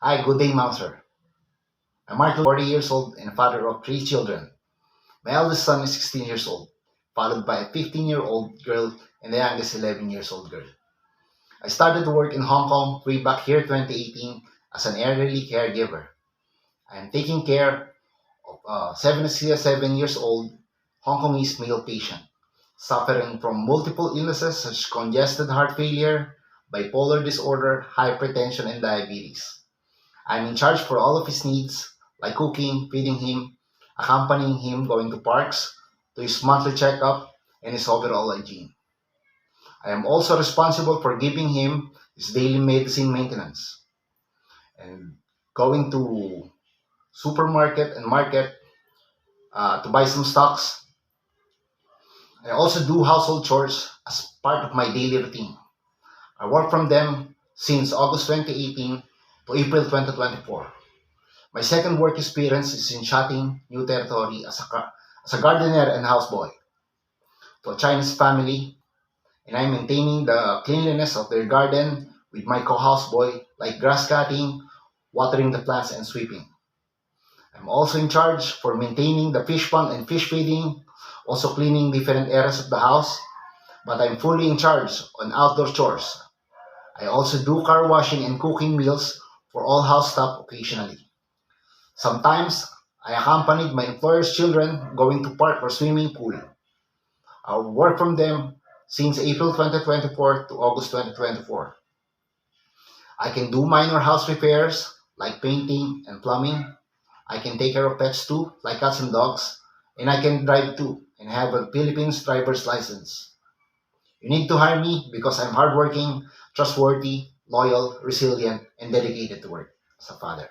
Hi, good day, Ma'am Sir. I'm Mark, 40 years old and a father of three children. My eldest son is 16 years old, followed by a 15-year-old girl and the youngest 11 years old girl. I started to work in Hong Kong way back here 2018 as an elderly caregiver. I am taking care of a 77 years old Hong Kongese male patient suffering from multiple illnesses such as congested heart failure, bipolar disorder, hypertension, and diabetes. I'm in charge for all of his needs, like cooking, feeding him, accompanying him going to parks, to his monthly checkup, and his overall hygiene. I am also responsible for giving him his daily medicine maintenance and going to supermarket and market to buy some stocks. I also do household chores as part of my daily routine. I work from them since August 2018 to April 2024. My second work experience is in charting new territory as a gardener and houseboy to a Chinese family, and I'm maintaining the cleanliness of their garden with my co-houseboy, like grass cutting, watering the plants, and sweeping. I'm also in charge for maintaining the fish pond and fish feeding, also cleaning different areas of the house, but I'm fully in charge on outdoor chores. I also do car washing and cooking meals for all house staff occasionally. Sometimes I accompanied my employer's children going to park or swimming pool. I work from them since April 2024 to August 2024. I can do minor house repairs like painting and plumbing. I can take care of pets too, like cats and dogs. And I can drive too and have a Philippines driver's license. You need to hire me because I'm hardworking, trustworthy, loyal, resilient, and dedicated to work as a father.